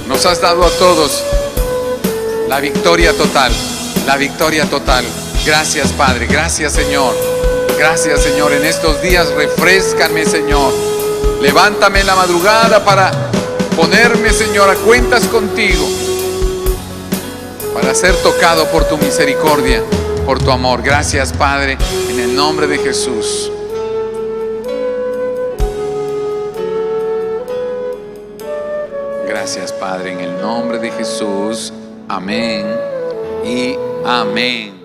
nos has dado a todos la victoria total, la victoria total. Gracias, Padre, gracias, Señor. Gracias, Señor. En estos días refréscame, Señor. Levántame en la madrugada para ponerme, Señor, a cuentas contigo, para ser tocado por tu misericordia, por tu amor. Gracias, Padre, en el nombre de Jesús. Gracias, Padre, en el nombre de Jesús. Amén y amén.